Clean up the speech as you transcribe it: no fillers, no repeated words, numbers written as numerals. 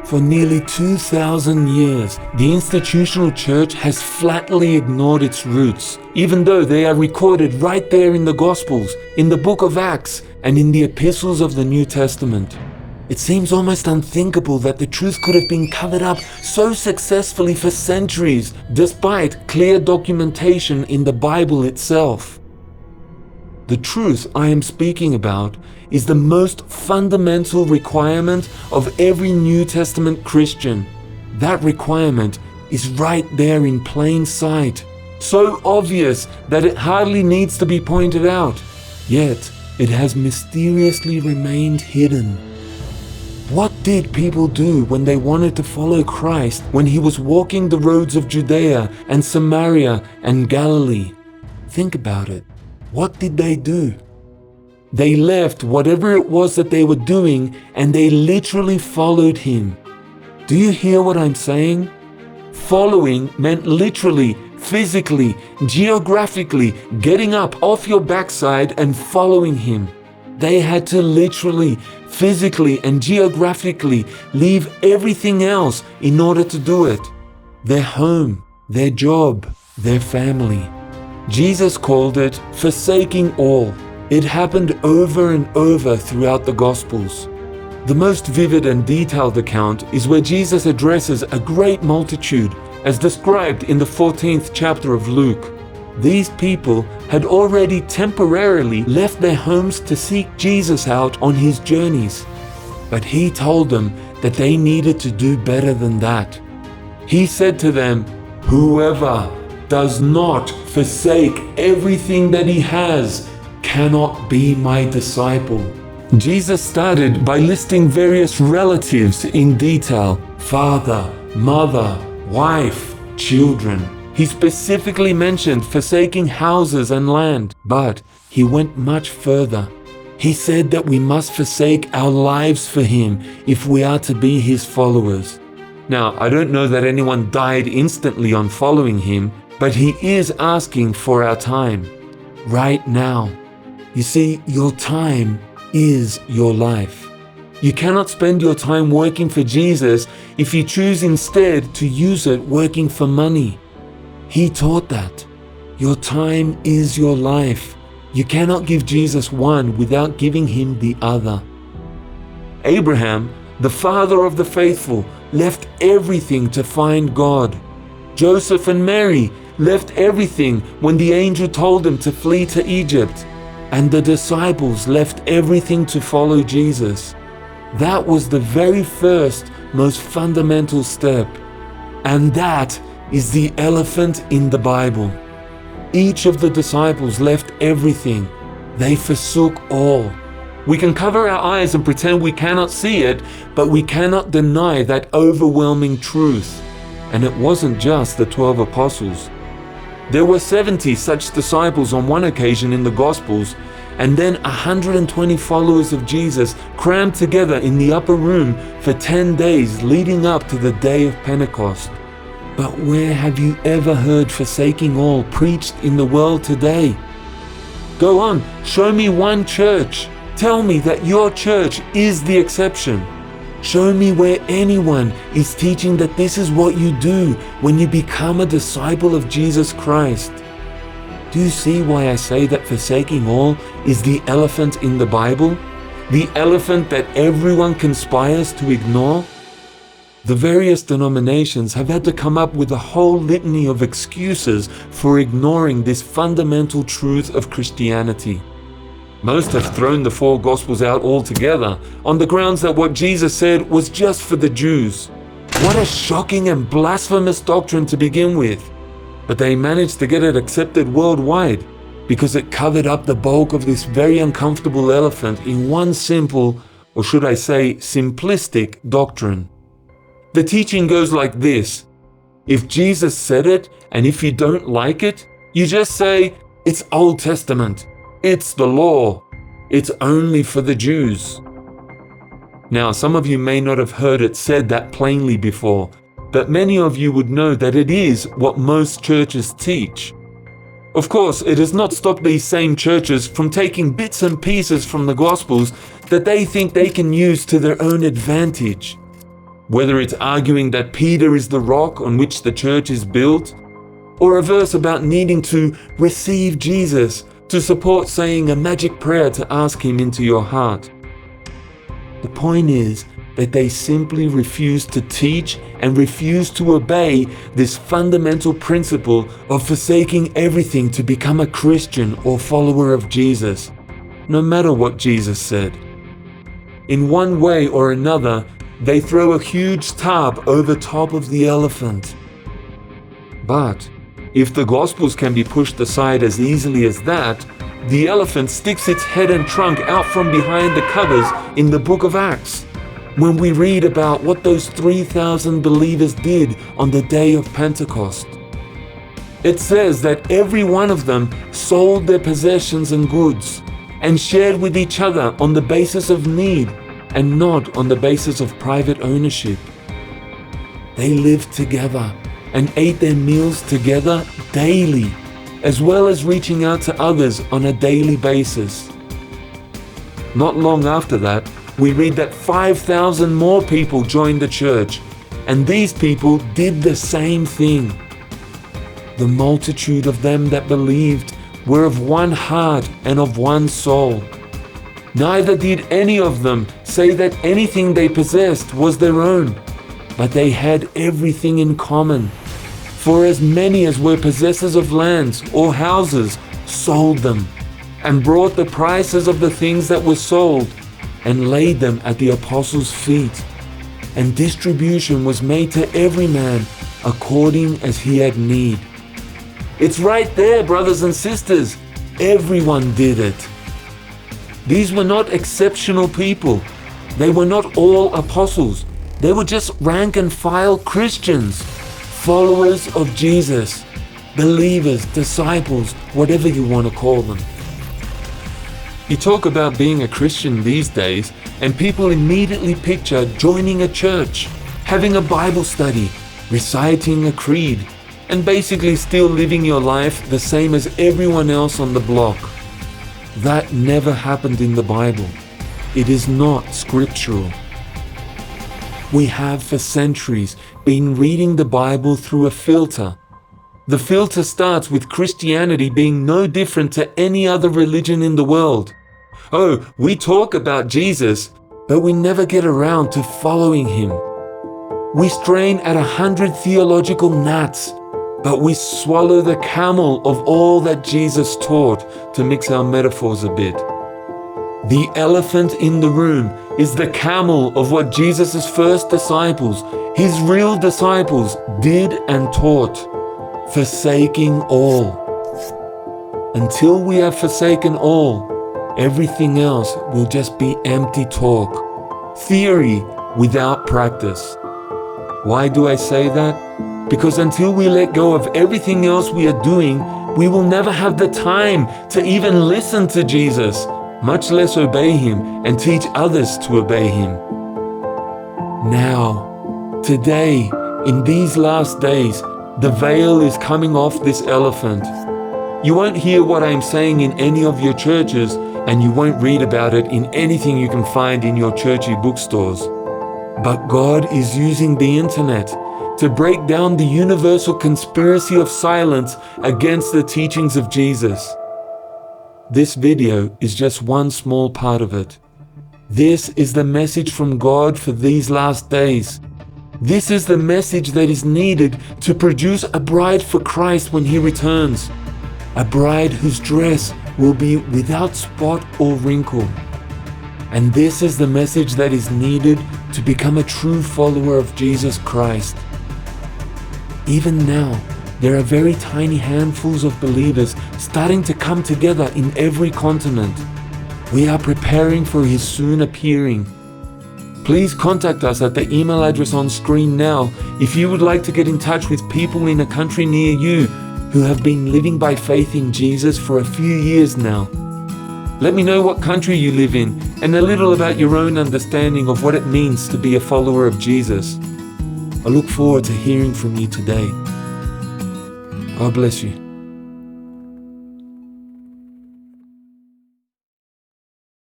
For nearly 2,000 years, the institutional church has flatly ignored its roots, even though they are recorded right there in the Gospels, in the book of Acts, and in the epistles of the New Testament. It seems almost unthinkable that the truth could have been covered up so successfully for centuries, despite clear documentation in the Bible itself. The truth I am speaking about is the most fundamental requirement of every New Testament Christian. That requirement is right there in plain sight, so obvious that it hardly needs to be pointed out, yet it has mysteriously remained hidden. What did people do when they wanted to follow Christ when he was walking the roads of Judea and Samaria and Galilee? Think about it. What did they do? They left whatever it was that they were doing and they literally followed him. Do you hear what I'm saying? Following meant literally, physically, geographically getting up off your backside and following him. They had to literally, physically, and geographically leave everything else in order to do it. Their home, their job, their family. Jesus called it forsaking all. It happened over and over throughout the Gospels. The most vivid and detailed account is where Jesus addresses a great multitude, as described in the 14th chapter of Luke. These people had already temporarily left their homes to seek Jesus out on his journeys. But he told them that they needed to do better than that. He said to them, "Whoever does not forsake everything that he has cannot be my disciple." Jesus started by listing various relatives in detail: father, mother, wife, children. He specifically mentioned forsaking houses and land, but he went much further. He said that we must forsake our lives for him if we are to be his followers. Now, I don't know that anyone died instantly on following him, but he is asking for our time, right now. You see, your time is your life. You cannot spend your time working for Jesus if you choose instead to use it working for money. He taught that. Your time is your life. You cannot give Jesus one without giving him the other. Abraham, the father of the faithful, left everything to find God. Joseph and Mary left everything when the angel told them to flee to Egypt. And the disciples left everything to follow Jesus. That was the very first, most fundamental step. And that is the elephant in the Bible. Each of the disciples left everything. They forsook all. We can cover our eyes and pretend we cannot see it, but we cannot deny that overwhelming truth. And it wasn't just the 12 apostles. There were 70 such disciples on one occasion in the Gospels, and then 120 followers of Jesus crammed together in the upper room for 10 days leading up to the day of Pentecost. But where have you ever heard forsaking all preached in the world today? Go on, show me one church. Tell me that your church is the exception. Show me where anyone is teaching that this is what you do when you become a disciple of Jesus Christ. Do you see why I say that forsaking all is the elephant in the Bible? The elephant that everyone conspires to ignore? The various denominations have had to come up with a whole litany of excuses for ignoring this fundamental truth of Christianity. Most have thrown the four Gospels out altogether on the grounds that what Jesus said was just for the Jews. What a shocking and blasphemous doctrine to begin with. But they managed to get it accepted worldwide because it covered up the bulk of this very uncomfortable elephant in one simple, or should I say simplistic, doctrine. The teaching goes like this: if Jesus said it, and if you don't like it, you just say, it's Old Testament, it's the law, it's only for the Jews. Now, some of you may not have heard it said that plainly before, but many of you would know that it is what most churches teach. Of course, it has not stopped these same churches from taking bits and pieces from the Gospels that they think they can use to their own advantage. whether it's arguing that Peter is the rock on which the church is built, or a verse about needing to receive Jesus to support saying a magic prayer to ask Him into your heart. The point is that they simply refuse to teach and refuse to obey this fundamental principle of forsaking everything to become a Christian or follower of Jesus, no matter what Jesus said. In one way or another, they throw a huge tarp over top of the elephant. But if the Gospels can be pushed aside as easily as that, the elephant sticks its head and trunk out from behind the covers in the book of Acts, when we read about what those 3,000 believers did on the day of Pentecost. It says that every one of them sold their possessions and goods and shared with each other on the basis of need and not on the basis of private ownership. They lived together and ate their meals together daily, as well as reaching out to others on a daily basis. Not long after that, we read that 5,000 more people joined the church, and these people did the same thing. The multitude of them that believed were of one heart and of one soul. Neither did any of them say that anything they possessed was their own, but they had everything in common. For as many as were possessors of lands or houses sold them, and brought the prices of the things that were sold, and laid them at the apostles' feet. And distribution was made to every man according as he had need. It's right there, brothers and sisters. Everyone did it. These were not exceptional people. They were not all apostles. They were just rank and file Christians, followers of Jesus, believers, disciples, whatever you want to call them. You talk about being a Christian these days, and people immediately picture joining a church, having a Bible study, reciting a creed, and basically still living your life the same as everyone else on the block. That never happened in the Bible. It is not scriptural. We have for centuries been reading the Bible through a filter. The filter starts with Christianity being no different to any other religion in the world. Oh, we talk about Jesus, but we never get around to following Him. We strain at 100 theological gnats, but we swallow the camel of all that Jesus taught, to mix our metaphors a bit. The elephant in the room is the camel of what Jesus' first disciples, His real disciples, did and taught. Forsaking all. Until we have forsaken all, everything else will just be empty talk, theory without practice. Why do I say that? Because until we let go of everything else we are doing, we will never have the time to even listen to Jesus, much less obey Him and teach others to obey Him. Now, today, in these last days, the veil is coming off this elephant. You won't hear what I am saying in any of your churches, and you won't read about it in anything you can find in your churchy bookstores. But God is using the internet to break down the universal conspiracy of silence against the teachings of Jesus. This video is just one small part of it. This is the message from God for these last days. This is the message that is needed to produce a bride for Christ when He returns. A bride whose dress will be without spot or wrinkle. And this is the message that is needed to become a true follower of Jesus Christ. Even now, there are very tiny handfuls of believers starting to come together in every continent. We are preparing for His soon appearing. Please contact us at the email address on screen now if you would like to get in touch with people in a country near you who have been living by faith in Jesus for a few years now. Let me know what country you live in and a little about your own understanding of what it means to be a follower of Jesus. I look forward to hearing from you today. God bless you.